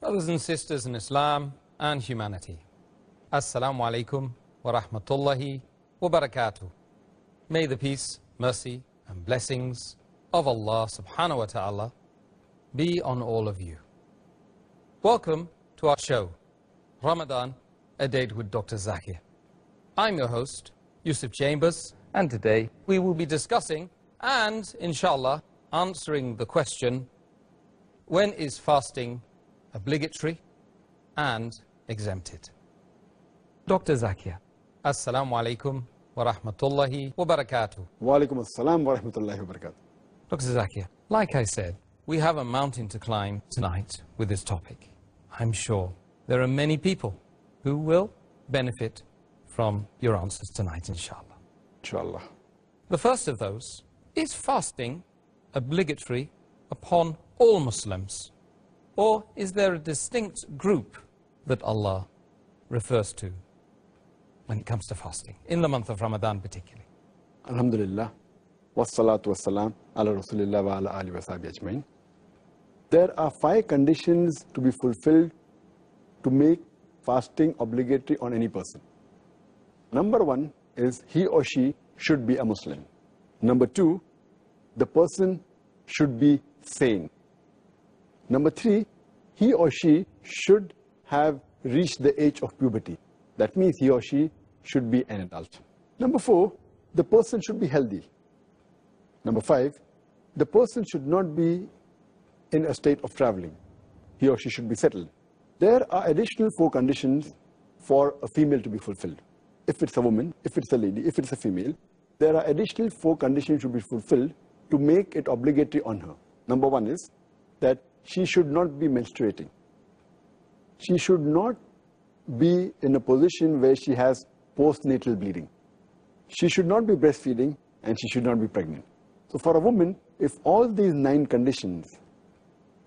Brothers and sisters in Islam and humanity, Assal-mo-alaikum wa rahmatullahi wa barakatuh. May the peace, mercy and blessings of Allah subhanahu wa ta'ala be on all of you. Welcome to our show, Ramadan, a Date with Dr. Zakir. I'm your host, Yusuf Chambers, and today we will be discussing and, inshallah, answering the question, when is fasting obligatory and exempted? Dr. Zakir, Assal-mo-alaikum wa rahmatullahi wa barakatuh. Wa alaikum assalam wa rahmatullahi wa barakatuh. Dr. Zakir, like I said, we have a mountain to climb tonight with this topic. I'm sure there are many people who will benefit from your answers tonight, inshallah. Inshallah. The first of those, is fasting obligatory upon all Muslims? Or is there a distinct group that Allah refers to when it comes to fasting, in the month of Ramadan particularly? Alhamdulillah. Wassalatu wassalam ala rasulillah wa ala alihi wa sahbihi ajmain. There are 5 conditions to be fulfilled to make fasting obligatory on any person. Number 1 is he or she should be a Muslim. Number 2, the person should be sane. Number 3, he or she should have reached the age of puberty. That means he or she should be an adult. Number 4, the person should be healthy. Number 5, the person should not be in a state of traveling. He or she should be settled. There are additional 4 conditions for a female to be fulfilled. If it's a woman, if it's a lady, if it's a female, there are additional 4 conditions to be fulfilled to make it obligatory on her. Number 1 is that she should not be menstruating. She should not be in a position where she has postnatal bleeding. She should not be breastfeeding, and she should not be pregnant. So for a woman, if all these 9 conditions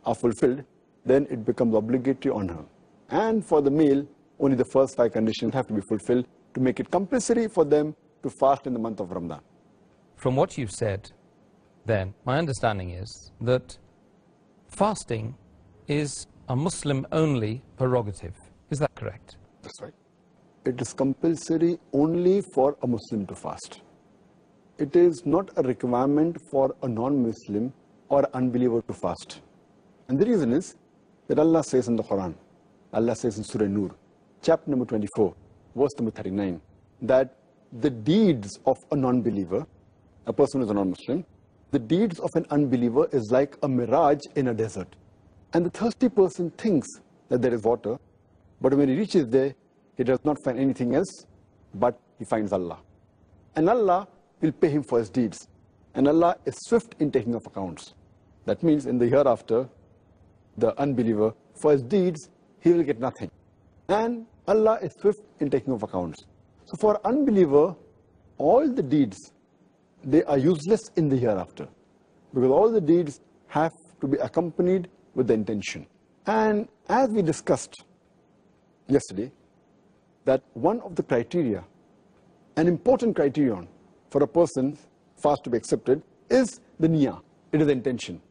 are fulfilled, then it becomes obligatory on her. And for the male, only the first 5 conditions have to be fulfilled to make it compulsory for them to fast in the month of Ramadan. From what you've said, then, my understanding is that fasting is a Muslim-only prerogative. Is that correct? That's right. It is compulsory only for a Muslim to fast. It is not a requirement for a non-Muslim or unbeliever to fast. And the reason is that Allah says in the Quran, Allah says in Surah Nur, chapter number 24, verse number 39, that the deeds of a non-believer, a person who is a non-Muslim, the deeds of an unbeliever is like a mirage in a desert. And the thirsty person thinks that there is water, but when he reaches there, he does not find anything else, but he finds Allah. And Allah will pay him for his deeds. And Allah is swift in taking of accounts. That means in the hereafter, the unbeliever, for his deeds, he will get nothing. And Allah is swift in taking of accounts. So for unbeliever, all the deeds, they are useless in the hereafter, because all the deeds have to be accompanied with the intention. And as we discussed yesterday, that one of the criteria, an important criterion for a person's fast to be accepted, is the niyyah. It is the intention.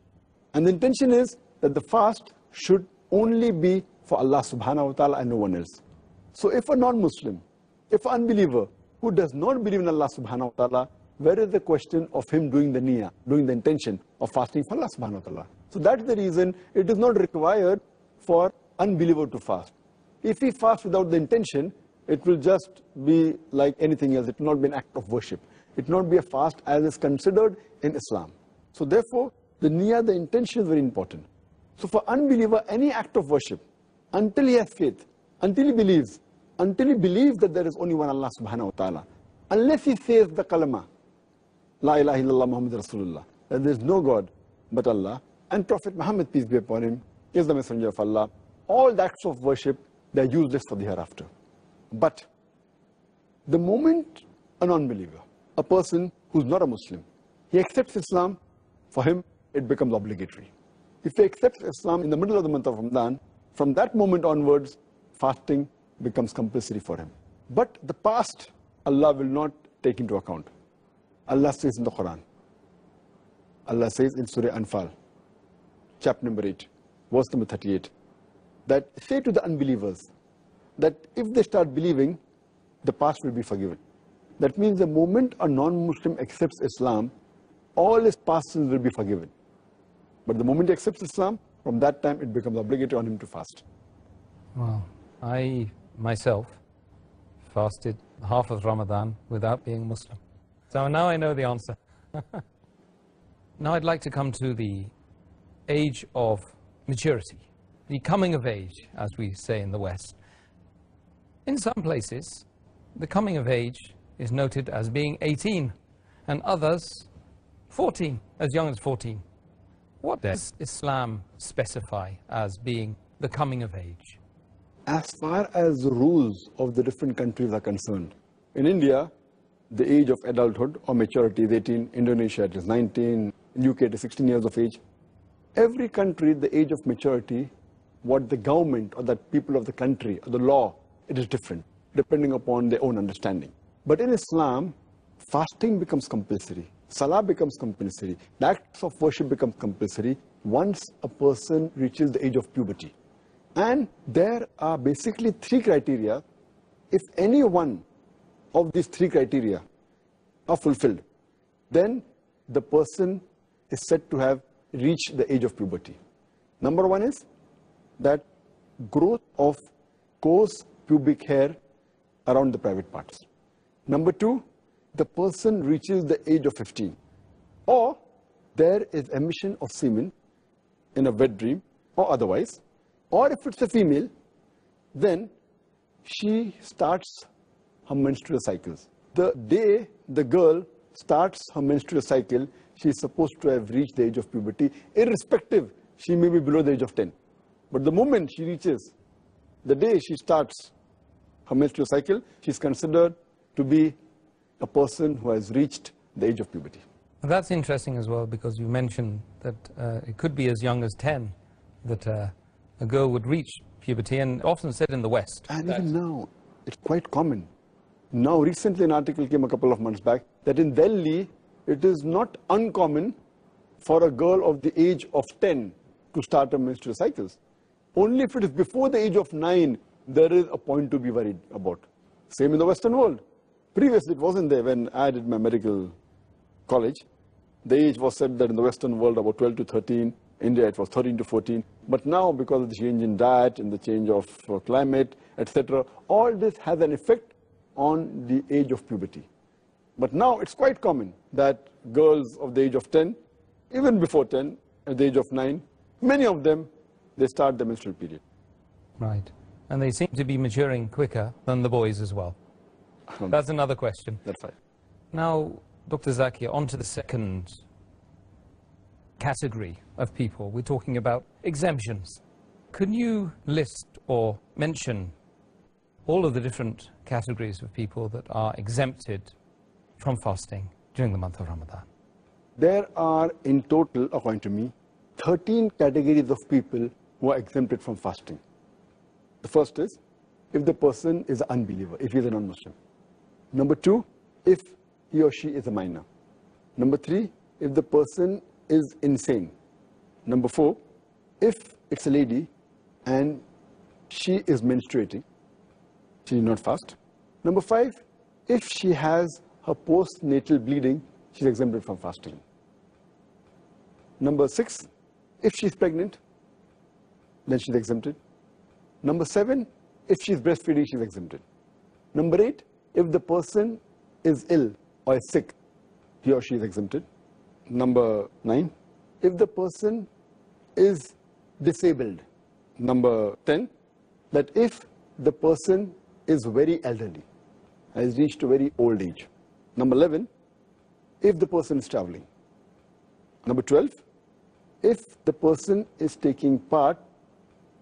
And the intention is that the fast should only be for Allah subhanahu wa ta'ala and no one else. So if a non-Muslim, if an unbeliever who does not believe in Allah subhanahu wa ta'ala, where is the question of him doing the niyyah, doing the intention of fasting for Allah subhanahu wa ta'ala? So that's the reason it is not required for unbeliever to fast. If he fasts without the intention, it will just be like anything else. It will not be an act of worship. It will not be a fast as is considered in Islam. So therefore, the niyyah, the intention is very important. So for unbeliever, any act of worship, until he has faith, until he believes that there is only one Allah subhanahu wa ta'ala, unless he says the kalama, La ilaha illallah Muhammad Rasulullah, that there is no God but Allah, and Prophet Muhammad, peace be upon him, is the messenger of Allah, all the acts of worship, they are useless for the hereafter. But the moment a non-believer, a person who is not a Muslim, he accepts Islam, for him it becomes obligatory. If he accepts Islam in the middle of the month of Ramadan, from that moment onwards, fasting becomes compulsory for him. But the past, Allah will not take into account. Allah says in the Quran, Allah says in Surah Anfal, chapter number 8, verse number 38, that say to the unbelievers that if they start believing, the past will be forgiven. That means the moment a non-Muslim accepts Islam, all his past sins will be forgiven. But the moment he accepts Islam, from that time it becomes obligatory on him to fast. Well, I myself fasted half of Ramadan without being Muslim. So now I know the answer. Now I'd like to come to the age of maturity, the coming of age, as we say in the West. In some places, the coming of age is noted as being 18, and others 14, as young as 14. What does Islam specify as being the coming of age? As far as the rules of the different countries are concerned, in India, the age of adulthood or maturity is 18, Indonesia it is 19, in UK it is 16 years of age. Every country, the age of maturity, what the government or the people of the country or the law, it is different, depending upon their own understanding. But in Islam, fasting becomes compulsory, salah becomes compulsory, the acts of worship becomes compulsory once a person reaches the age of puberty. And there are basically three criteria. If any one of these three criteria are fulfilled, then the person is said to have reached the age of puberty. Number one is that growth of coarse pubic hair around the private parts. Number two, the person reaches the age of 15. Or there is emission of semen in a wet dream or otherwise. Or if it's a female, then she starts her menstrual cycles. The day the girl starts her menstrual cycle, she is supposed to have reached the age of puberty, irrespective, she may be below the age of 10. But the moment she reaches, the day she starts her menstrual cycle, she is considered to be a person who has reached the age of puberty. That's interesting as well, because you mentioned that it could be as young as 10 that a girl would reach puberty, and often said in the West. And even now, it's quite common. Now, recently an article came a couple of months back that in Delhi, it is not uncommon for a girl of the age of 10 to start her menstrual cycles. Only if it is before the age of 9, there is a point to be worried about. Same in the Western world. Previously, it wasn't there when I did my medical college. The age was said that in the Western world about 12 to 13. India, it was 13 to 14. But now, because of the change in diet and the change of climate, etc., all this has an effect on the age of puberty. But now, it's quite common that girls of the age of 10, even before 10, at the age of 9, many of them, they start the menstrual period. Right. And they seem to be maturing quicker than the boys as well. That's another question. That's right. Now, Dr. Zakir, on to the second category of people. We're talking about exemptions. Can you list or mention all of the different categories of people that are exempted from fasting during the month of Ramadan? There are, in total, according to me, 13 categories of people who are exempted from fasting. The first is, if the person is an unbeliever, if he is a non-Muslim. Number two, if he or she is a minor. Number three, if the person is insane. Number four, if it's a lady and she is menstruating, she need not fast. Number five, if she has her postnatal bleeding, she's exempted from fasting. Number six, if she's pregnant, then she's exempted. Number seven, if she's breastfeeding, she's exempted. Number eight, if the person is ill or is sick, he or she is exempted. Number nine, if the person is disabled. Number 10, that if the person is very elderly, has reached a very old age. Number 11, if the person is traveling. Number 12, if the person is taking part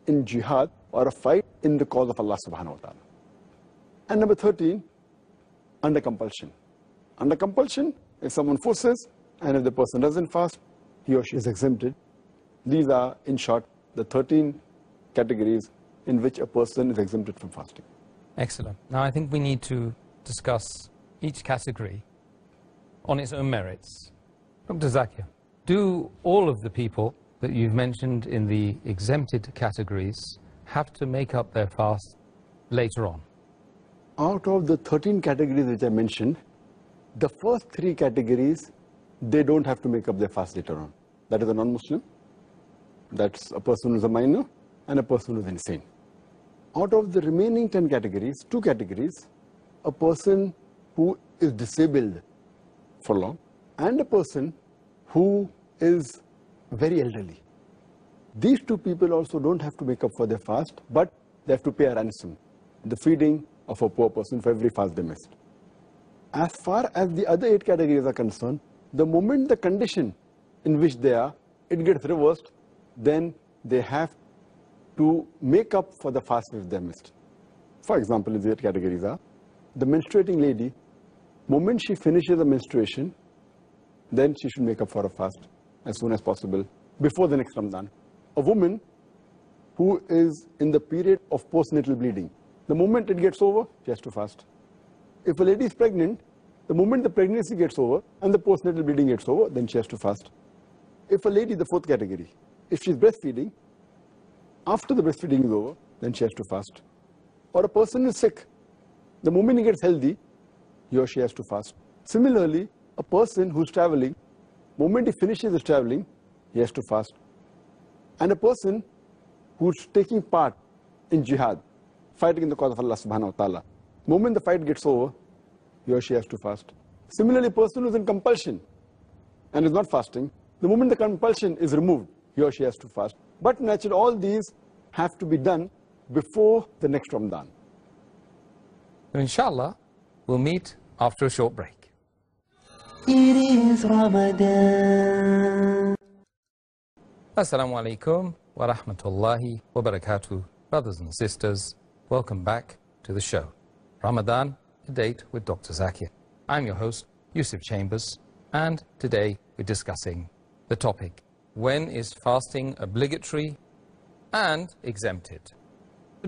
in jihad or a fight in the cause of Allah subhanahu wa ta'ala. And number 13, under compulsion. Under compulsion, if someone forces and if the person doesn't fast, he or she is exempted. These are, in short, the 13 categories in which a person is exempted from fasting. Excellent. Now, I think we need to discuss each category on its own merits. Dr. Zakir, do all of the people that you've mentioned in the exempted categories have to make up their fast later on? Out of the 13 categories which I mentioned, the first 3 categories, they don't have to make up their fast later on. That is a non-Muslim, that's a person who is a minor, and a person who is insane. Out of the remaining 10 categories, 2 categories, a person who is disabled for long, and a person who is very elderly. These 2 people also don't have to make up for their fast, but they have to pay a ransom, the feeding of a poor person for every fast they missed. As far as the other 8 categories are concerned, the moment the condition in which they are, it gets reversed, then they have to make up for the fast which they missed. For example, the 8 categories are: the menstruating lady, moment she finishes the menstruation, then she should make up for a fast as soon as possible, before the next Ramadan. A woman who is in the period of postnatal bleeding, the moment it gets over, she has to fast. If a lady is pregnant, the moment the pregnancy gets over and the postnatal bleeding gets over, then she has to fast. If a lady, the 4th category, if she's breastfeeding, after the breastfeeding is over, then she has to fast. Or a person is sick, the moment he gets healthy, he or she has to fast. Similarly, a person who's traveling, moment he finishes his traveling, he has to fast. And a person who's taking part in jihad, fighting in the cause of Allah subhanahu wa ta'ala, moment the fight gets over, he or she has to fast. Similarly, a person who's in compulsion and is not fasting, the moment the compulsion is removed, he or she has to fast. But naturally, all these have to be done before the next Ramadan. Inshallah, we'll meet after a short break. It is Ramadan. Assalamu-alaikum wa rahmatullahi wa barakatuh. Brothers and sisters, welcome back to the show. Ramadan, a date with Dr. Zakir. I'm your host, Yusuf Chambers, and today we're discussing the topic: when is fasting obligatory and exempted?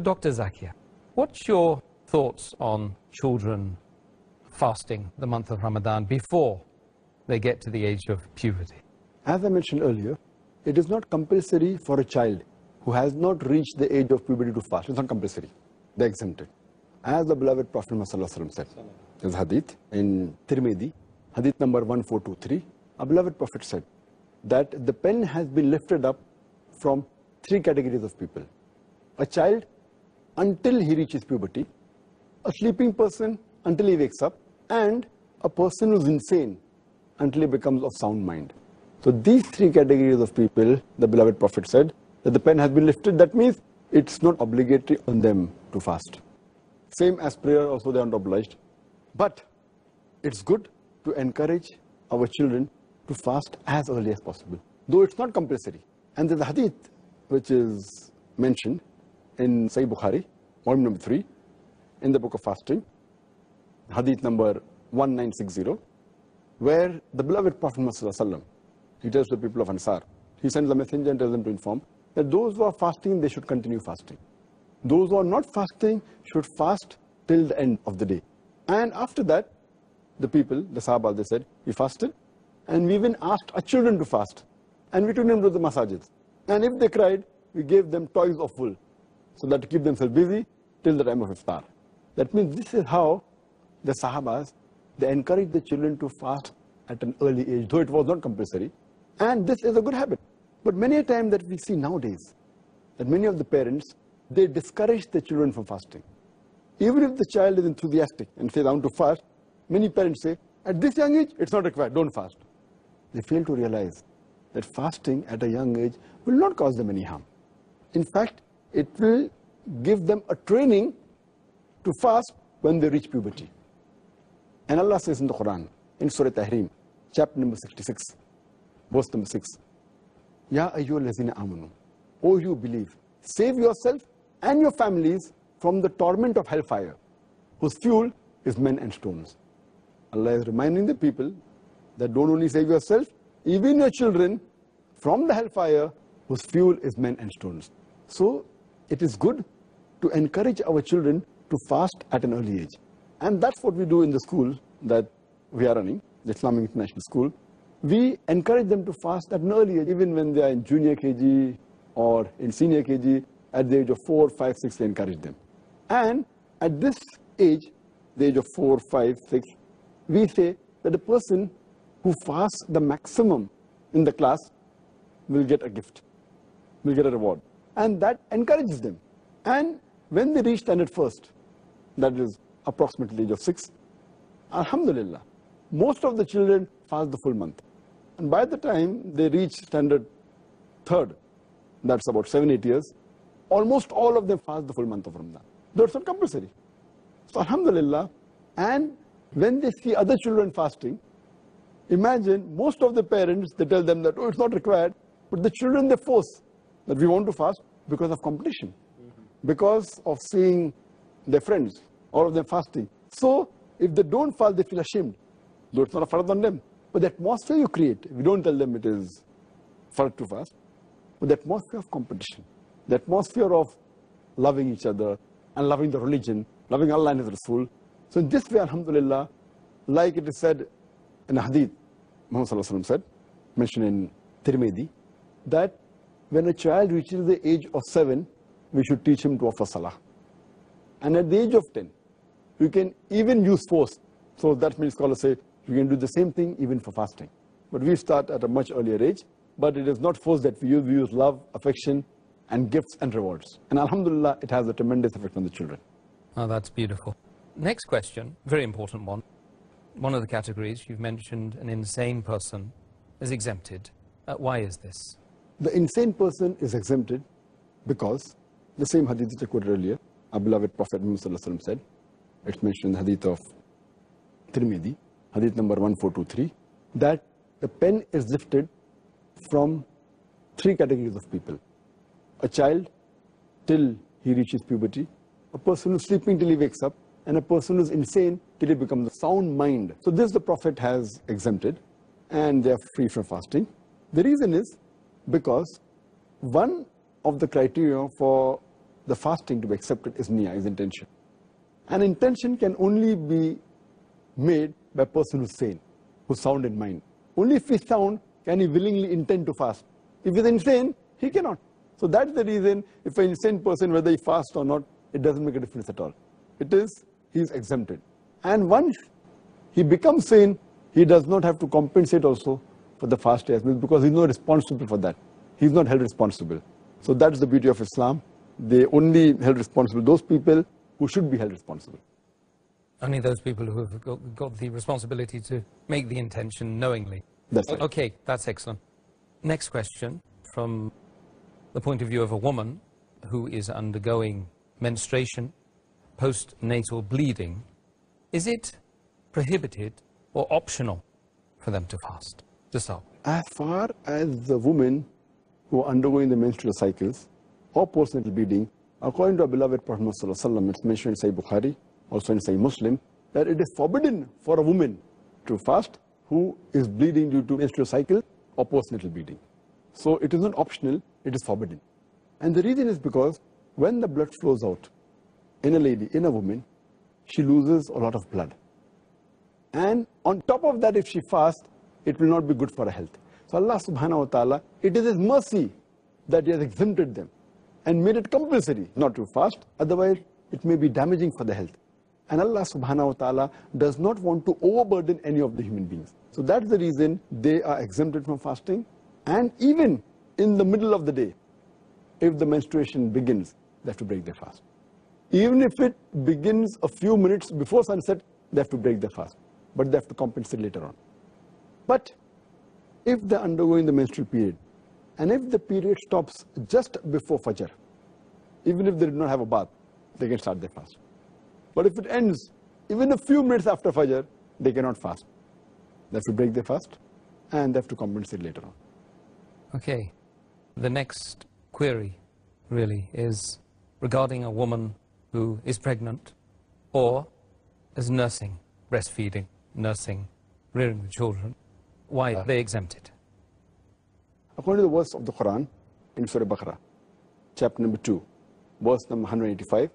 Dr. Zakir, what's your thoughts on children fasting the month of Ramadan before they get to the age of puberty? As I mentioned earlier, it is not compulsory for a child who has not reached the age of puberty to fast. It's not compulsory. They're exempted. As the beloved Prophet ﷺ said, there's hadith in Tirmidhi, hadith number 1423, our beloved Prophet said that the pen has been lifted up from 3 categories of people: a child until he reaches puberty, a sleeping person until he wakes up, and a person who's insane until he becomes of sound mind. So these 3 categories of people, the beloved Prophet said that the pen has been lifted. That means it's not obligatory on them to fast. Same as prayer, also they aren't obliged. But it's good to encourage our children to fast as early as possible, though it's not compulsory. And there's a hadith which is mentioned in Sahih Bukhari, volume number 3, in the book of fasting, hadith number 1960, where the beloved Prophet ﷺ, he tells the people of Ansar, he sends a messenger and tells them to inform that those who are fasting, they should continue fasting. Those who are not fasting should fast till the end of the day. And after that, the people, the Sahaba, they said, we fasted, and we even asked our children to fast, and we took them to the masajids. And if they cried, we gave them toys of wool, so that to keep themselves busy till the time of iftar. That means this is how the Sahabas, they encouraged the children to fast at an early age, though it was not compulsory. And this is a good habit. But many a time that we see nowadays, that many of the parents, they discourage the children from fasting. Even if the child is enthusiastic and says, I want to fast, many parents say, at this young age, it's not required, don't fast. They fail to realize that fasting at a young age will not cause them any harm. In fact, it will give them a training to fast when they reach puberty. And Allah says in the Quran, in Surah Tahrim, chapter number 66, verse number 6, Ya ayyuhal lazina amanu, O you believe, save yourself and your families from the torment of hellfire, whose fuel is men and stones. Allah is reminding the people that don't only save yourself, even your children from the hellfire, whose fuel is men and stones. So it is good to encourage our children to fast at an early age. And that's what we do in the school that we are running, the Islamic International School. We encourage them to fast at an early age, even when they are in junior KG or in senior KG. at the age of 4, 5, 6, they encourage them. And at this age, the age of 4, 5, 6, we say that the person who fasts the maximum in the class will get a gift, will get a reward. And that encourages them. And when they reach standard first, that is approximately the age of 6, alhamdulillah, most of the children fast the full month. And by the time they reach standard third, that's about 7, 8 years, almost all of them fast the full month of Ramadan. Though it's not compulsory. So alhamdulillah, and when they see other children fasting, imagine most of the parents, they tell them that, oh, it's not required, but the children, they force that we want to fast because of competition, because of seeing their friends, all of them fasting. So if they don't fast, they feel ashamed, though it's not a fard on them. But the atmosphere you create, we don't tell them it is fard to fast, but the atmosphere of competition, the atmosphere of loving each other and loving the religion, loving Allah and His Rasul. So in this way, alhamdulillah, like it is said in a hadith, Muhammad Sallallahu Alaihi Wasallam said, mentioned in Tirmidhi, that when a child reaches the age of 7, we should teach him to offer salah. And at the age of 10, you can even use force. So that means scholars say, you can do the same thing even for fasting. But we start at a much earlier age, but it is not force that we use love, affection, and gifts and rewards. And alhamdulillah, it has a tremendous effect on the children. Oh, that's beautiful. Next question, very important one. One of the categories, you've mentioned an insane person is exempted. Why is this? The insane person is exempted because the same hadith that I quoted earlier, our beloved Prophet Muhammad Sallallahu Alaihi Wasallam said, it's mentioned in the hadith of Tirmidhi, hadith number 1423, that the pen is lifted from 3 categories of people. A child till he reaches puberty, a person who's sleeping till he wakes up, and a person who's insane till he becomes a sound mind. So this the Prophet has exempted, and they are free from fasting. The reason is because one of the criteria for the fasting to be accepted is niyyah, is intention. And intention can only be made by a person who's sane, who's sound in mind. Only if he's sound can he willingly intend to fast. If he's insane, he cannot. So that's the reason, if an insane person, whether he fasts or not, it doesn't make a difference at all. It is, he's exempted. And once he becomes sane, he does not have to compensate also for the fast as well, because he's not responsible for that. He's not held responsible. So that's the beauty of Islam. They only held responsible those people who should be held responsible. Only those people who have got the responsibility to make the intention knowingly. That's right. Okay, that's excellent. Next question, from the point of view of a woman who is undergoing menstruation, postnatal bleeding, is it prohibited or optional for them to fast? To start. As far as the women who are undergoing the menstrual cycles or postnatal bleeding, according to our beloved Prophet Muhammad Sallallahu Alaihi Wasallam, it's mentioned in Sahih Bukhari, also in Sahih Muslim, that it is forbidden for a woman to fast who is bleeding due to menstrual cycle or postnatal bleeding. So it is not optional, it is forbidden. And the reason is because when the blood flows out in a lady, in a woman, she loses a lot of blood. And on top of that, if she fasts, it will not be good for her health. So Allah subhanahu wa ta'ala, it is His mercy that He has exempted them and made it compulsory not to fast, otherwise it may be damaging for the health. And Allah subhanahu wa ta'ala does not want to overburden any of the human beings. So that's the reason they are exempted from fasting. And even in the middle of the day, if the menstruation begins, they have to break their fast. Even if it begins a few minutes before sunset, they have to break their fast. But they have to compensate later on. But if they're undergoing the menstrual period, and if the period stops just before Fajr, even if they did not have a bath, they can start their fast. But if it ends even a few minutes after Fajr, they cannot fast. They have to break their fast, and they have to compensate later on. Okay. The next query, really, is regarding a woman who is pregnant or is nursing, breastfeeding, nursing, rearing the children. Why are they exempted? According to the verse of the Quran in Surah Baqarah, chapter number 2, verse number 185,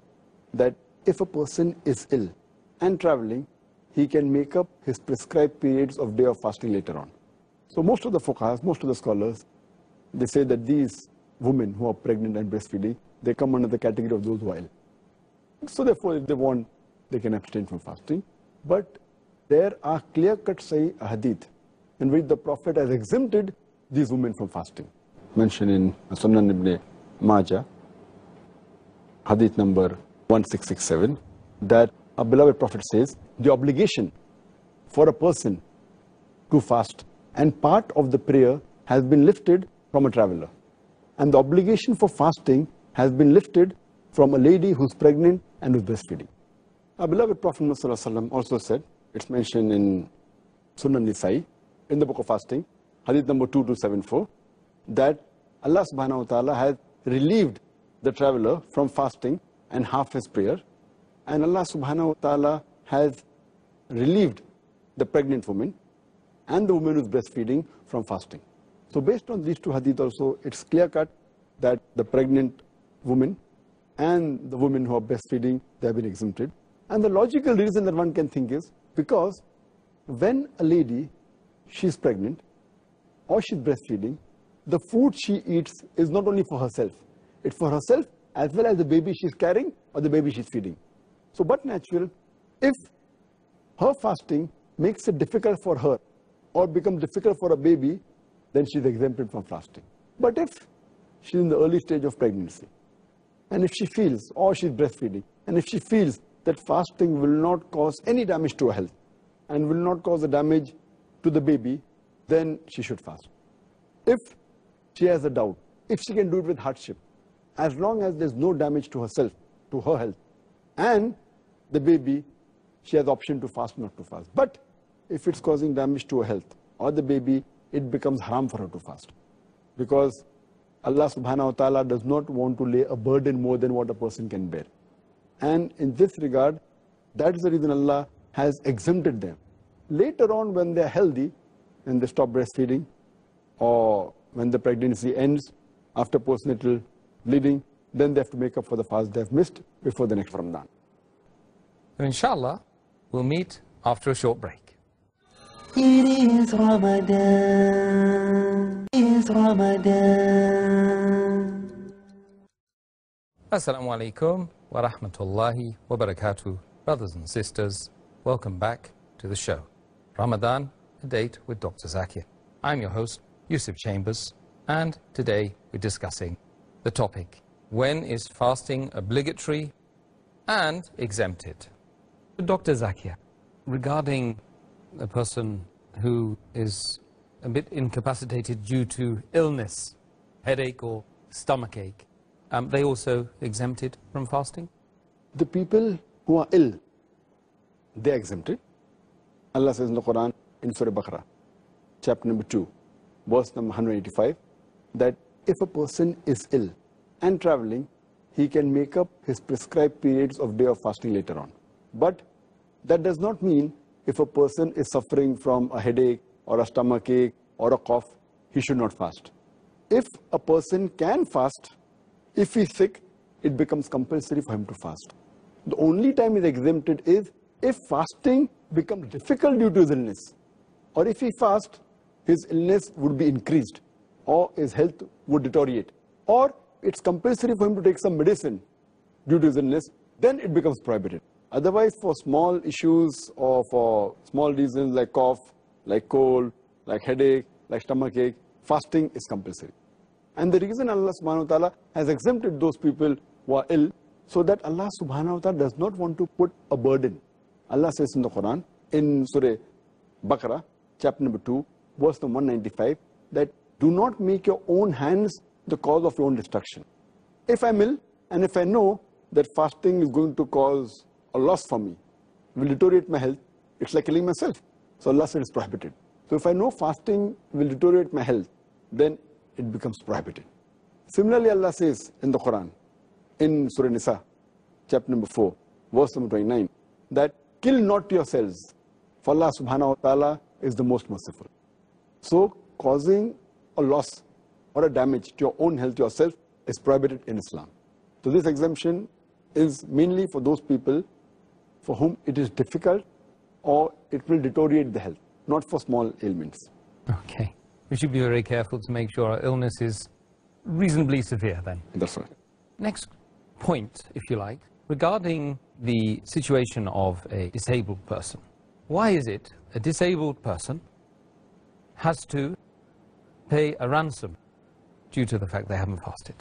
that if a person is ill and traveling, he can make up his prescribed periods of day of fasting later on. So most of the fuqahas, most of the scholars, they say that these women who are pregnant and breastfeeding, they come under the category of those who are ill. So therefore, if they want, they can abstain from fasting. But there are clear-cut Sahih hadith in which the Prophet has exempted these women from fasting. Mentioned in Sunan ibn Majah, hadith number 1667, that our beloved Prophet says, the obligation for a person to fast and part of the prayer has been lifted from a traveler. And the obligation for fasting has been lifted from a lady who's pregnant and who's breastfeeding. Our beloved Prophet also said, it's mentioned in Sunan Nisa'i, in the book of fasting, hadith number 2274, that Allah subhanahu wa ta'ala has relieved the traveler from fasting and half his prayer, and Allah subhanahu wa ta'ala has relieved the pregnant woman and the woman who is breastfeeding from fasting. So based on these two hadith also, it's clear cut that the pregnant woman and the women who are breastfeeding, they have been exempted. And the logical reason that one can think is because when a lady, she's pregnant or she's breastfeeding, the food she eats is not only for herself, it's for herself as well as the baby she's carrying or the baby she's feeding. So but natural, if her fasting makes it difficult for her or becomes difficult for a baby, then she's exempted from fasting. But if she's in the early stage of pregnancy, and if she feels, or she's breastfeeding, and if she feels that fasting will not cause any damage to her health and will not cause a damage to the baby, then she should fast. If she has a doubt, if she can do it with hardship, as long as there's no damage to herself, to her health, and the baby, she has the option to fast, not to fast. But if it's causing damage to her health or the baby, it becomes haram for her to fast. Because Allah subhanahu wa ta'ala does not want to lay a burden more than what a person can bear. And in this regard, that is the reason Allah has exempted them. Later on, when they're healthy and they stop breastfeeding, or when the pregnancy ends after postnatal bleeding, then they have to make up for the fast they have missed before the next Ramadan. And inshallah, we'll meet after a short break. It is Ramadan. It is Ramadan. Assalamu-alaikum wa rahmatullahi wa barakatuh. Brothers and sisters, welcome back to the show. Ramadan, a date with Dr. Zakir. I'm your host, Yusuf Chambers, and today we're discussing the topic, when is fasting obligatory and exempted? Dr. Zakir, regarding a person who is a bit incapacitated due to illness, headache or stomachache, they also exempted from fasting? The people who are ill, they are exempted. Allah says in the Quran, in Surah Baqarah, chapter number 2, verse number 185, that if a person is ill and traveling, he can make up his prescribed periods of day of fasting later on. But that does not mean if a person is suffering from a headache or a stomachache or a cough, he should not fast. If a person can fast, if he's sick, it becomes compulsory for him to fast. The only time he's exempted is if fasting becomes difficult due to his illness, or if he fasts, his illness would be increased, or his health would deteriorate, or it's compulsory for him to take some medicine due to his illness, then it becomes prohibited. Otherwise, for small issues or for small reasons like cough, like cold, like headache, like stomachache, fasting is compulsory. And the reason Allah subhanahu wa ta'ala has exempted those people who are ill, so that Allah subhanahu wa ta'ala does not want to put a burden. Allah says in the Quran, in Surah Baqarah, chapter number 2, verse number 195, that do not make your own hands the cause of your own destruction. If I'm ill, and if I know that fasting is going to cause a loss for me, will deteriorate my health, it's like killing myself. So Allah said it's prohibited. So if I know fasting will deteriorate my health, then it becomes prohibited. Similarly, Allah says in the Quran, in Surah Nisa, chapter number 4, verse number 29, that kill not yourselves, for Allah subhanahu wa ta'ala is the most merciful. So causing a loss or a damage to your own health yourself is prohibited in Islam. So this exemption is mainly for those people for whom it is difficult or it will deteriorate the health, not for small ailments. Okay. We should be very careful to make sure our illness is reasonably severe then. That's right. Next point, if you like, regarding the situation of a disabled person. Why is it a disabled person has to pay a ransom due to the fact they haven't fasted?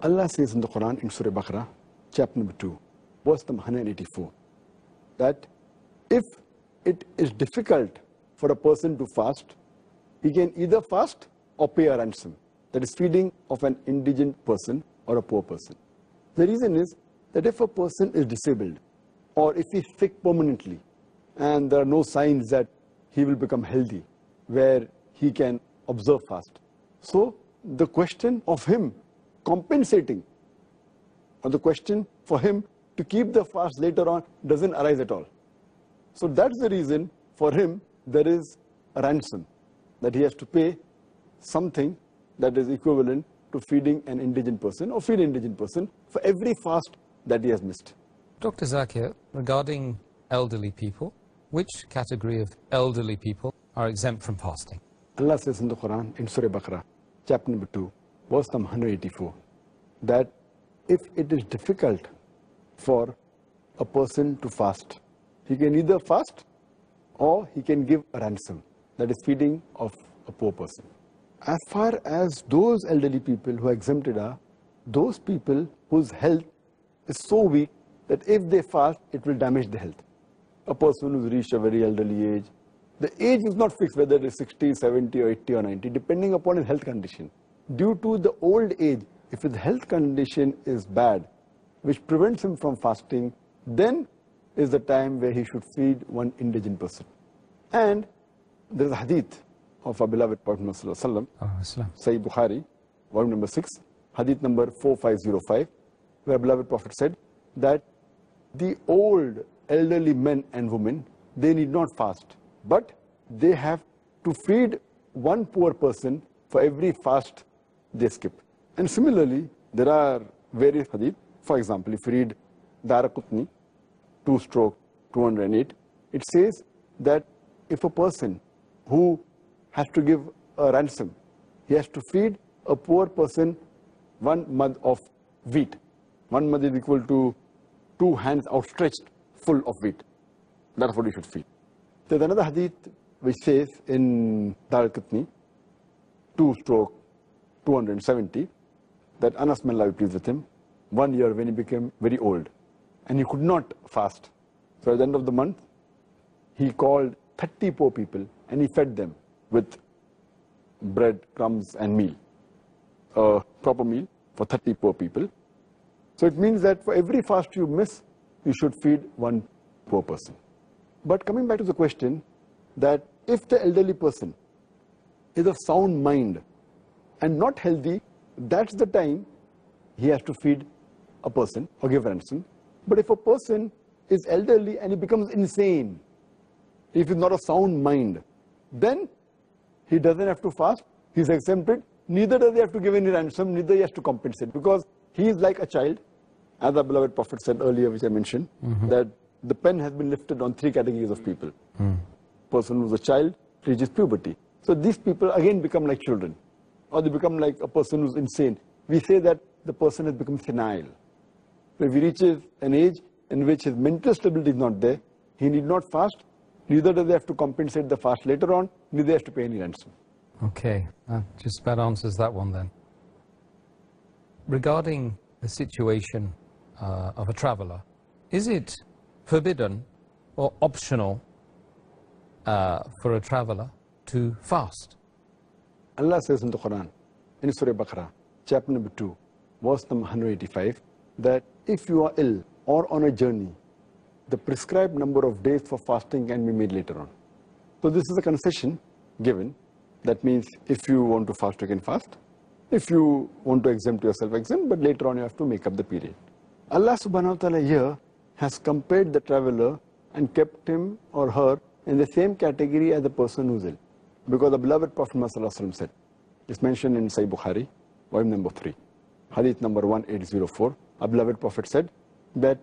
Allah says in the Quran in Surah Baqarah, chapter number 2, verse number 184, that if it is difficult for a person to fast, he can either fast or pay a ransom. That is feeding of an indigent person or a poor person. The reason is that if a person is disabled or if he is sick permanently and there are no signs that he will become healthy where he can observe fast. So the question of him compensating or the question for him to keep the fast later on doesn't arise at all. So that's the reason for him there is a ransom, that he has to pay something that is equivalent to feeding an indigent person or feed an indigent person for every fast that he has missed. Dr. Zakir, regarding elderly people, which category of elderly people are exempt from fasting? Allah says in the Quran, in Surah Baqarah, chapter number 2, verse number 184, that if it is difficult for a person to fast, he can either fast or he can give a ransom, that is feeding of a poor person. As far as those elderly people who are exempted are, those people whose health is so weak that if they fast, it will damage the health. A person who's reached a very elderly age, the age is not fixed whether it is 60, 70 or 80 or 90, depending upon his health condition. Due to the old age, if his health condition is bad, which prevents him from fasting, then is the time where he should feed one indigent person. And there is a hadith of our beloved Prophet Muhammad Sallallahu Alaihi Wasallam, Sahih Bukhari, volume number 6, hadith number 4505, where beloved Prophet said that the old elderly men and women, they need not fast, but they have to feed one poor person for every fast they skip. And similarly, there are various hadith. For example, if you read Daraqutni, 2/208, it says that if a person who has to give a ransom, he has to feed a poor person 1 mud of wheat. 1 mud is equal to 2 hands outstretched full of wheat. That's what he should feed. There's another hadith which says in Daraqutni, 2/270, that Anas, may Allah be pleased with him, 1 year when he became very old and he could not fast. So at the end of the month, he called 30 poor people and he fed them with bread, crumbs and meal, a proper meal for 30 poor people. So it means that for every fast you miss, you should feed one poor person. But coming back to the question that if the elderly person is of sound mind and not healthy, that's the time he has to feed a person or give ransom. But if a person is elderly and he becomes insane, if he's not of sound mind, then he doesn't have to fast, he's exempted, neither does he have to give any ransom, neither he has to compensate, because he is like a child, as our beloved Prophet said earlier, which I mentioned, that the pen has been lifted on 3 categories of people. Person who's a child reaches puberty. So these people again become like children, or they become like a person who's insane. We say that the person has become senile. So if he reaches an age in which his mental stability is not there, he need not fast, neither does he have to compensate the fast later on, neither has to pay any ransom. Okay, that just about answers that one then. Regarding the situation of a traveller, is it forbidden or optional for a traveller to fast? Allah says in the Quran, in Surah Baqarah, chapter number 2, verse number 185, that if you are ill or on a journey, the prescribed number of days for fasting can be made later on. So this is a concession given. That means if you want to fast, you can fast. If you want to exempt yourself, exempt, but later on you have to make up the period. Allah subhanahu wa ta'ala here has compared the traveller and kept him or her in the same category as the person who's ill. Because the beloved Prophet Muhammad said, it's mentioned in Sahih Bukhari, volume number 3, hadith number 1804, our beloved Prophet said that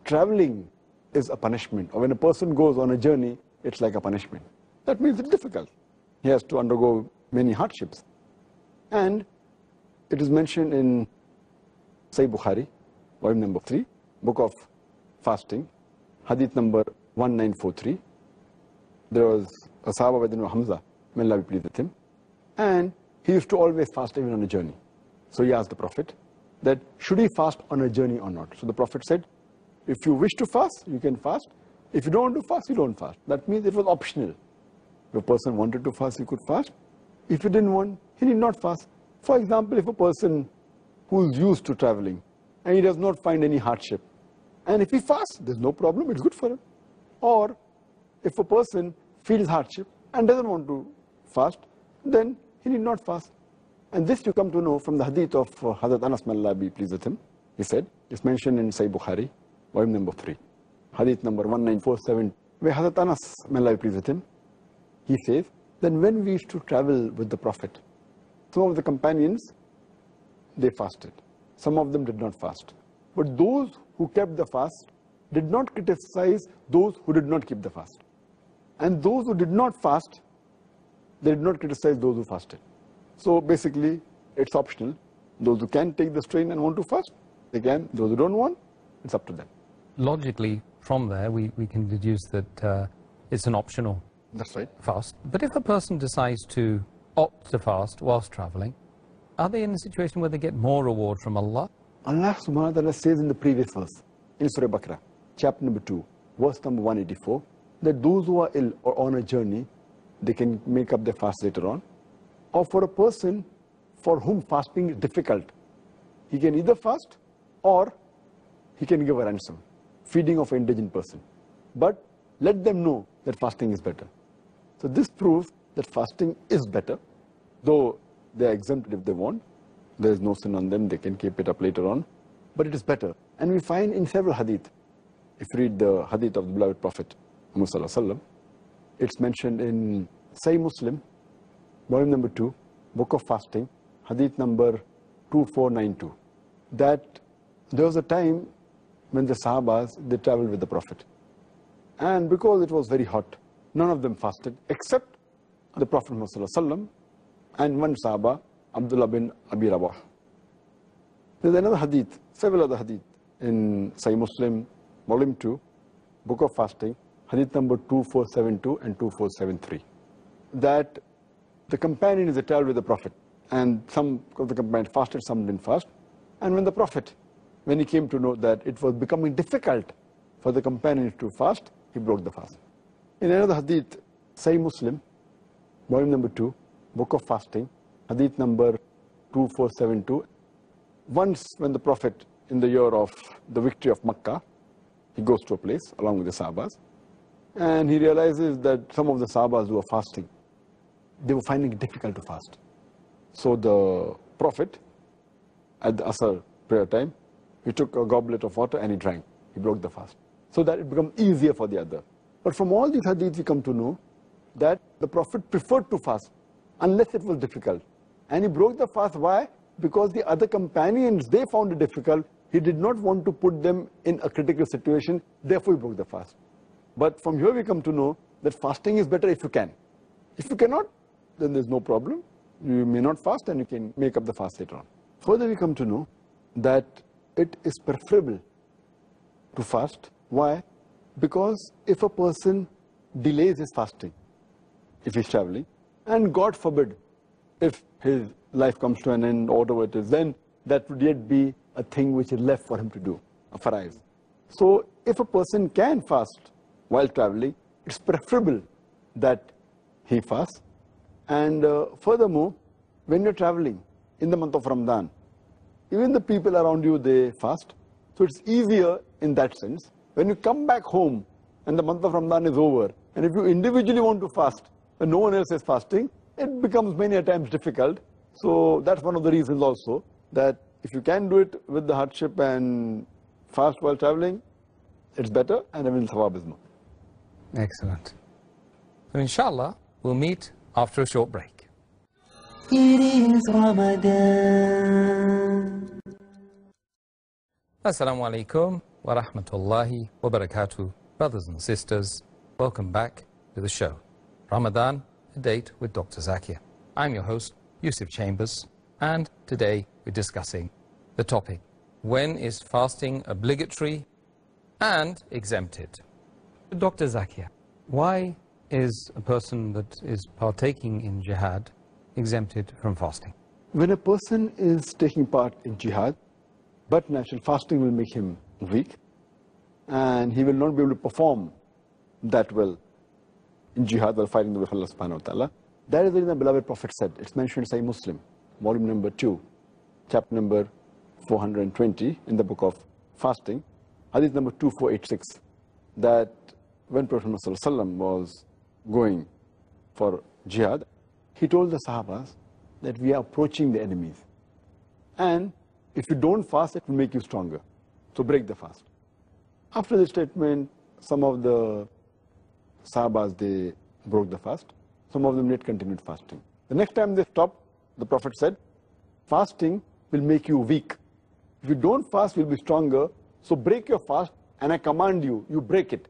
traveling is a punishment, or when a person goes on a journey, it's like a punishment. That means it's difficult. He has to undergo many hardships. And it is mentioned in Sahih Bukhari, volume number 3, book of fasting, hadith number 1943. There was a Sahaba by the name of Hamza, may Allah be pleased with him, and he used to always fast even on a journey. So he asked the Prophet that should he fast on a journey or not. So the Prophet said, if you wish to fast, you can fast. If you don't want to fast, you don't fast. That means it was optional. If a person wanted to fast, he could fast. If he didn't want, he need not fast. For example, if a person who is used to traveling and he does not find any hardship, and if he fasts, there's no problem, it's good for him. Or if a person feels hardship and doesn't want to fast, then he need not fast. And this you come to know from the hadith of Hazrat Anas, may Allah be pleased with him. He said, it's mentioned in Sahih Bukhari, volume number 3, hadith number 1947, where Hazrat Anas, may Allah be pleased with him, he says, then when we used to travel with the Prophet, some of the companions, they fasted. Some of them did not fast. But those who kept the fast did not criticize those who did not keep the fast. And those who did not fast, they did not criticize those who fasted. So basically, it's optional. Those who can take the strain and want to fast, they can. Those who don't want, it's up to them. Logically, from there, we can deduce that it's an optional That's right. fast. But if a person decides to opt to fast whilst traveling, are they in a situation where they get more reward from Allah? Allah subhanahu wa ta'ala says in the previous verse, in Surah Baqarah, chapter number 2, verse number 184, that those who are ill or on a journey, they can make up their fast later on. Or for a person for whom fasting is difficult, he can either fast or he can give a ransom, feeding of an indigent person. But let them know that fasting is better. So this proves that fasting is better, though they are exempted if they want. There is no sin on them, they can keep it up later on. But it is better. And we find in several hadith, if you read the hadith of the beloved Prophet, Muhammad, it's mentioned in Sahih Muslim, volume number 2, book of fasting, hadith number 2492, that there was a time when the Sahabas, they traveled with the Prophet. And because it was very hot, none of them fasted except the Prophet Muhammad and one Sahaba, Abdullah bin Abi Rabah. There's another hadith, several other hadith in Sahih Muslim, volume 2, book of fasting, hadith number 2472 and 2473, that the companion is traveled with the Prophet, and some of the companions fasted, some didn't fast. And when the Prophet, when he came to know that it was becoming difficult for the companions to fast, he broke the fast. In another hadith, Sahih Muslim, volume number 2, book of fasting, hadith number 2472, once when the Prophet, in the year of the victory of Makkah, he goes to a place along with the Sahabas, and he realizes that some of the Sahabas who were fasting, they were finding it difficult to fast. So the Prophet, at the Asr prayer time, he took a goblet of water and he drank. He broke the fast, so that it became easier for the other. But from all these hadiths, we come to know that the Prophet preferred to fast unless it was difficult. And he broke the fast. Why? Because the other companions, they found it difficult. He did not want to put them in a critical situation. Therefore, he broke the fast. But from here, we come to know that fasting is better if you can. If you cannot, then there's no problem. You may not fast and you can make up the fast later on. Further, we come to know that it is preferable to fast. Why? Because if a person delays his fasting, if he's traveling, and God forbid, if his life comes to an end or whatever it is, then that would yet be a thing which is left for him to do, a farais. So if a person can fast while traveling, it's preferable that he fasts. And furthermore, when you're traveling in the month of Ramadan, even the people around you, they fast. So it's easier in that sense. When you come back home and the month of Ramadan is over, and if you individually want to fast and no one else is fasting, it becomes many a times difficult. So that's one of the reasons also, that if you can do it with the hardship and fast while traveling, it's better, and even thawab is more. Excellent. So inshallah, we'll meet after a short break. It is Ramadan. Assalamu-alaikum wa rahmatullahi wa barakatuh. Brothers and sisters, welcome back to the show. Ramadan, a date with Dr. Zakir. I'm your host, Yusuf Chambers, and today we're discussing the topic, when is fasting obligatory and exempted? Dr. Zakir, why is a person that is partaking in jihad exempted from fasting? When a person is taking part in jihad, but natural fasting will make him weak, and he will not be able to perform that well in jihad while fighting the way of Allah subhanahu wa ta'ala. That is the reason the beloved Prophet said, it's mentioned in Sahih Muslim, volume number 2, chapter number 420 in the book of fasting, hadith number 2486, that when Prophet Muhammad was going for jihad, he told the Sahabas that we are approaching the enemies. And if you don't fast, it will make you stronger. So break the fast. After this statement, some of the Sahabas, they broke the fast. Some of them yet continued fasting. The next time they stopped, the Prophet said, fasting will make you weak. If you don't fast, you'll be stronger. So break your fast, and I command you, you break it.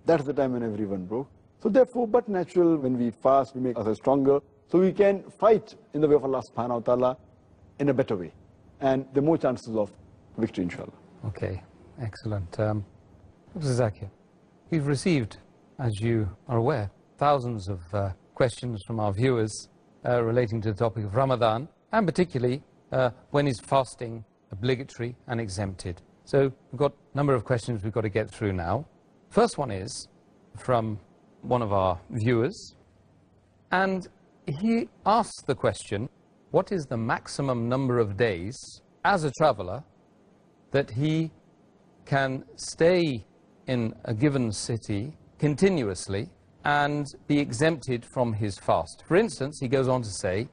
That's the time when everyone broke. So therefore, but natural, when we fast, we make ourselves stronger. So we can fight in the way of Allah subhanahu wa ta'ala in a better way. And there are more chances of victory, inshallah. Okay, excellent. Dr. Zakir, we've received, as you are aware, thousands of questions from our viewers relating to the topic of Ramadan, and particularly when is fasting obligatory and exempted. So we've got a number of questions we've got to get through now. First one is from one of our viewers, and he asks the question, what is the maximum number of days as a traveler that he can stay in a given city continuously and be exempted from his fast? For instance, he goes on to say,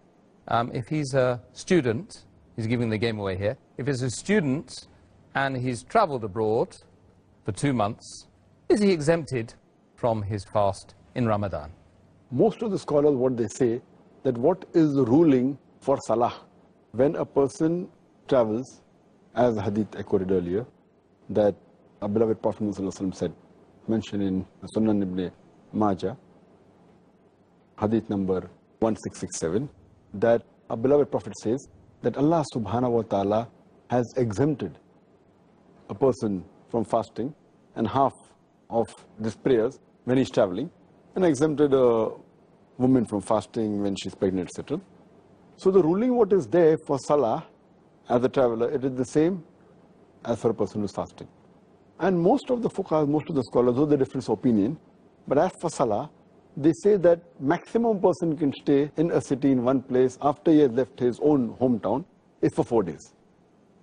if he's a student, he's giving the game away here, if he's a student and he's traveled abroad for 2 months, is he exempted from his fast in Ramadan? Most of the scholars, what they say, that what is the ruling for Salah? When a person travels, as the hadith I quoted earlier, that our beloved Prophet ﷺ said, mentioned in Sunan ibn Majah, hadith number 1667, that our beloved Prophet says that Allah subhanahu wa ta'ala has exempted a person from fasting and half of these prayers when he's traveling, and exempted a woman from fasting when she's pregnant, etc. So the ruling what is there for Salah as a traveler, it is the same as for a person who's fasting. And most of the fuqahas, most of the scholars, though they difference opinion, but as for Salah, they say that maximum person can stay in a city in one place after he has left his own hometown is for 4 days.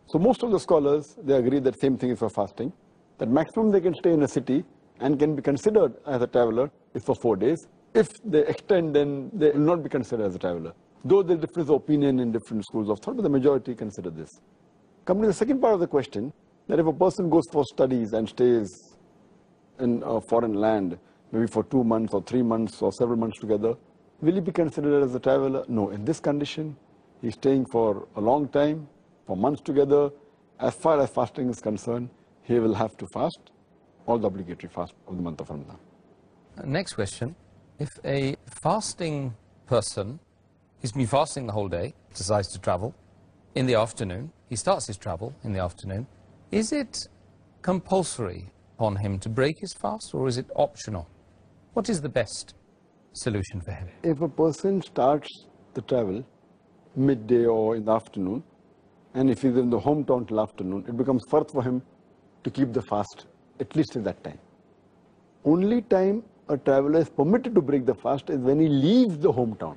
So most of the scholars, they agree that same thing is for fasting, that maximum they can stay in a city and can be considered as a traveler is for 4 days. If they extend, then they will not be considered as a traveler. Though there is difference of opinion in different schools of thought, but the majority consider this. Coming to the second part of the question, that if a person goes for studies and stays in a foreign land, maybe for 2 months or 3 months or several months together, will he be considered as a traveler? No. In this condition, he's staying for a long time, for months together. As far as fasting is concerned, he will have to fast all the obligatory fast of the month of Ramadan. Next question. If a fasting person, he's been fasting the whole day, decides to travel in the afternoon, he starts his travel in the afternoon, is it compulsory on him to break his fast, or is it optional? What is the best solution for him? If a person starts the travel midday or in the afternoon, and if he's in the hometown till afternoon, it becomes fard for him to keep the fast, at least at that time. Only time a traveler is permitted to break the fast is when he leaves the hometown.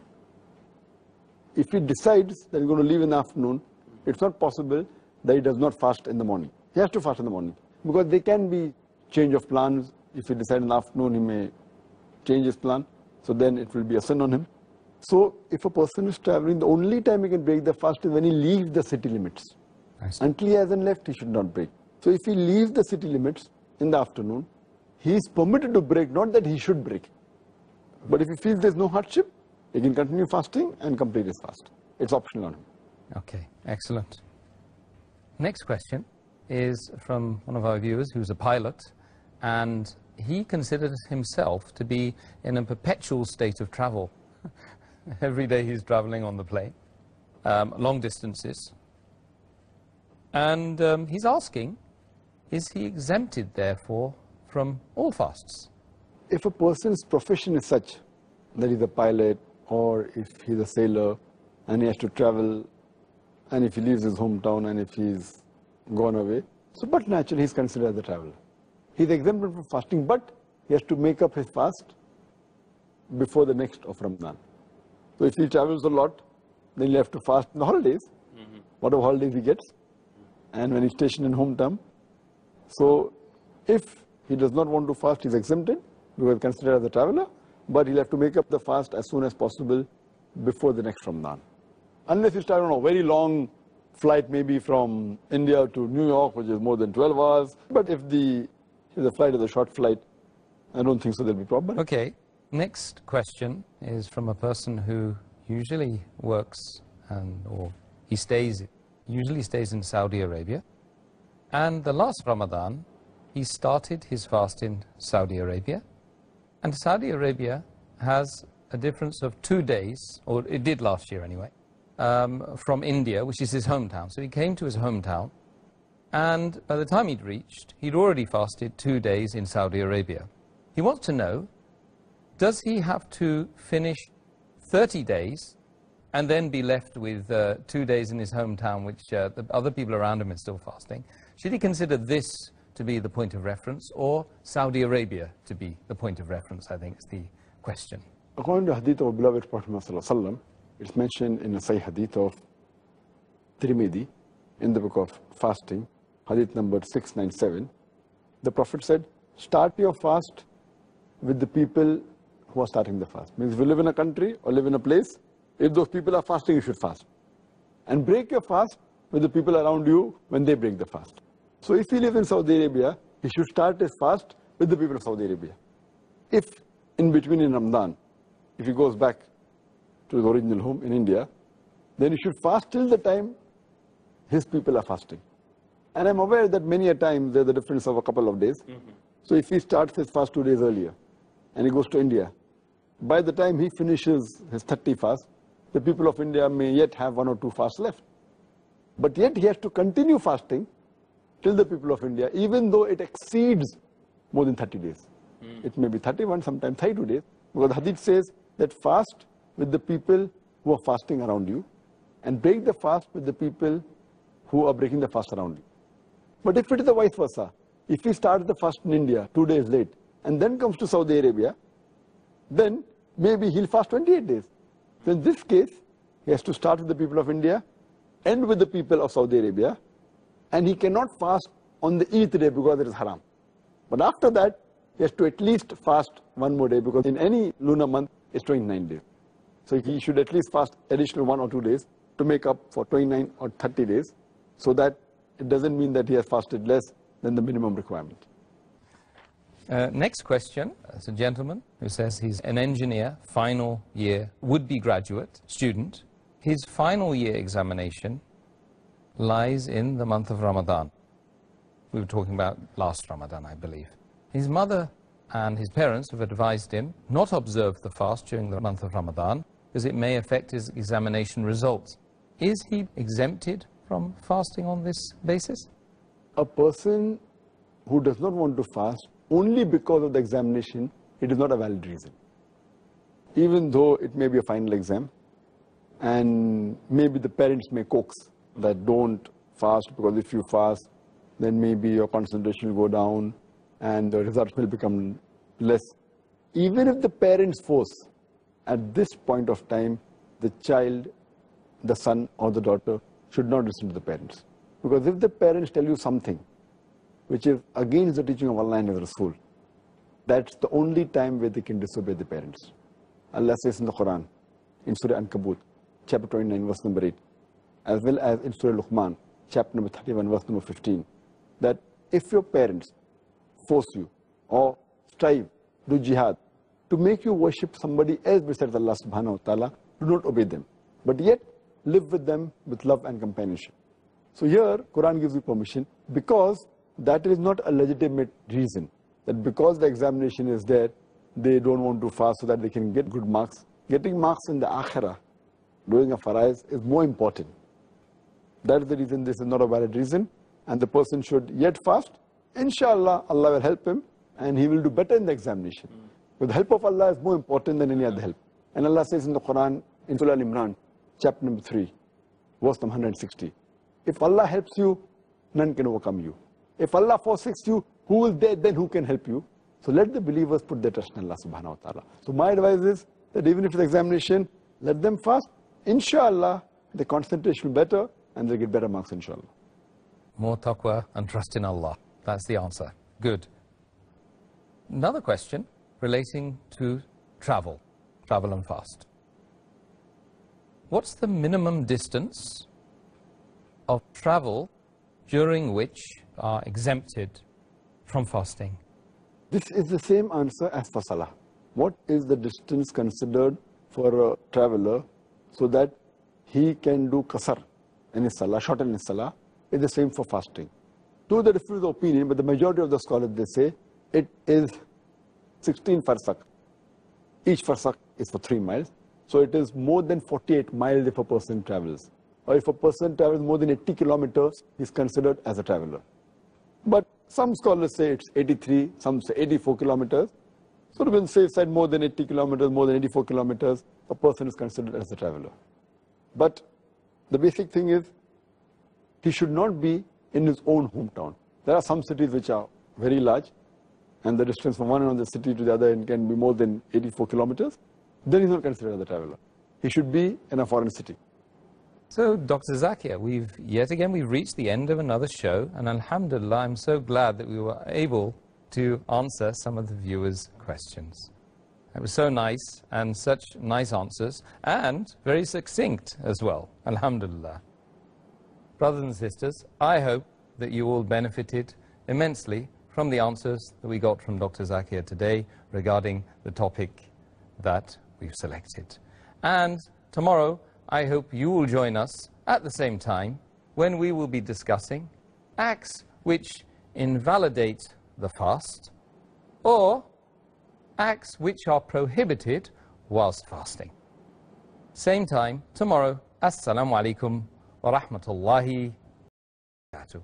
If he decides that he's going to leave in the afternoon, it's not possible that he does not fast in the morning. He has to fast in the morning, because there can be change of plans. If he decides in the afternoon, he may change his plan, so then it will be a sin on him. So if a person is traveling, the only time he can break the fast is when he leaves the city limits. Until he hasn't left, he should not break. So if he leaves the city limits in the afternoon, he is permitted to break, not that he should break. But if he feels there's no hardship, he can continue fasting and complete his fast. It's optional on him. Okay, excellent. Next question is from one of our viewers who's a pilot, and he considers himself to be in a perpetual state of travel. Every day he's traveling on the plane, long distances. And he's asking, is he exempted, therefore, from all fasts? If a person's profession is such that he's a pilot, or if he's a sailor and he has to travel, and if he leaves his hometown and if he's gone away, so but naturally he's considered as a traveler. He's exempted from fasting, but he has to make up his fast before the next of Ramadan. So if he travels a lot, then he'll have to fast in the holidays, whatever holidays he gets, and when he's stationed in hometown. So if he does not want to fast, he's exempted, because he's considered as a traveler, but he'll have to make up the fast as soon as possible before the next Ramadan. Unless he's traveling on a very long flight, maybe from India to New York, which is more than 12 hours. But if the flight is a short flight, I don't think so there'll be problem. Okay. Next question is from a person who usually works or he usually stays in Saudi Arabia. And the last Ramadan, he started his fast in Saudi Arabia. And Saudi Arabia has a difference of 2 days, or it did last year anyway, from India, which is his hometown. So he came to his hometown, and by the time he'd reached, he'd already fasted 2 days in Saudi Arabia. He wants to know, does he have to finish 30 days and then be left with 2 days in his hometown, which the other people around him are still fasting? Should he consider this to be the point of reference, or Saudi Arabia to be the point of reference, I think is the question. According to hadith of beloved Prophet Muhammad, it's mentioned in a Sahih hadith of Tirmidhi, in the book of fasting, hadith number 697. The Prophet said, start your fast with the people who are starting the fast. Means if you live in a country or live in a place, if those people are fasting, you should fast. And break your fast with the people around you when they break the fast. So if he lives in Saudi Arabia, he should start his fast with the people of Saudi Arabia. If in between in Ramadan, if he goes back to his original home in India, then he should fast till the time his people are fasting. And I'm aware that many a time there's a difference of a couple of days. So if he starts his fast 2 days earlier and he goes to India, by the time he finishes his 30 fast, the people of India may yet have 1 or 2 fasts left. But yet he has to continue fasting till the people of India, even though it exceeds more than 30 days. It may be 31, sometimes 32 days, because the hadith says that fast with the people who are fasting around you and break the fast with the people who are breaking the fast around you. But if it is the vice versa, if he starts the fast in India 2 days late and then comes to Saudi Arabia, then maybe he'll fast 28 days. So in this case, he has to start with the people of India, end with the people of Saudi Arabia, and he cannot fast on the 8th day because it is haram. But after that, he has to at least fast 1 more day, because in any lunar month, it's 29 days. So he should at least fast additional 1 or 2 days to make up for 29 or 30 days, so that it doesn't mean that he has fasted less than the minimum requirement. Next question, it's a gentleman who says he's an engineer, final year, would-be graduate, student. His final year examination lies in the month of Ramadan. We were talking about last Ramadan, I believe. His mother and his parents have advised him not to observe the fast during the month of Ramadan because it may affect his examination results. Is he exempted from fasting on this basis? A person who does not want to fast only because of the examination, it is not a valid reason. Even though it may be a final exam, and maybe the parents may coax that don't fast, because if you fast, then maybe your concentration will go down and the results will become less. Even if the parents force, at this point of time, the child, the son or the daughter should not listen to the parents. Because if the parents tell you something which is against the teaching of Allah and His Rasul, that's the only time where they can disobey the parents. Allah says in the Quran, in Surah Ankabut, chapter 29, verse number 8, as well as in Surah Luqman, chapter number 31, verse number 15, that if your parents force you or strive, do jihad, to make you worship somebody else besides Allah subhanahu wa ta'ala, do not obey them. But yet, live with them with love and companionship. So here, Quran gives you permission, because that is not a legitimate reason. That because the examination is there, they don't want to fast so that they can get good marks. Getting marks in the akhirah, doing a faraiz, is more important That is the reason this is not a valid reason, and the person should yet fast. Inshallah, Allah will help him, and he will do better in the examination. But the help of Allah is more important than any other help. And Allah says in the Quran, in Surah Al-Imran, chapter number 3, verse number 160, if Allah helps you, none can overcome you. If Allah forsakes you, who will then who can help you? So let the believers put their trust in Allah subhanahu wa ta'ala. So my advice is that even if it's examination, let them fast. Inshallah, the concentration will be better and they'll get better marks, inshallah. More taqwa and trust in Allah. That's the answer. Good. Another question relating to travel and fast. What's the minimum distance of travel during which are exempted from fasting? This is the same answer as for Salah. What is the distance considered for a traveler so that he can do qasar in his Salah, shorten his Salah? Is the same for fasting. To the difference of opinion, but the majority of the scholars, they say it is 16 farsak. Each farsak is for 3 miles. So it is more than 48 miles if a person travels. Or if a person travels more than 80 kilometers, he is considered as a traveler. But some scholars say it's 83, some say 84 kilometers. So to be on the safe side, more than 80 kilometers, more than 84 kilometers, a person is considered as a traveler. But the basic thing is, he should not be in his own hometown. There are some cities which are very large, and the distance from one end of the city to the other end can be more than 84 kilometers. Then he's not considered as a traveler. He should be in a foreign city. So, Dr. Zakir, we've reached the end of another show, and alhamdulillah, I'm so glad that we were able to answer some of the viewers' questions. It was so nice, and such nice answers, and very succinct as well, alhamdulillah. Brothers and sisters, I hope that you all benefited immensely from the answers that we got from Dr. Zakir today regarding the topic that we've selected. And tomorrow, I hope you will join us at the same time when we will be discussing acts which invalidate the fast or acts which are prohibited whilst fasting. Same time tomorrow. Assalamu alaikum wa rahmatullahi wa barakatuh.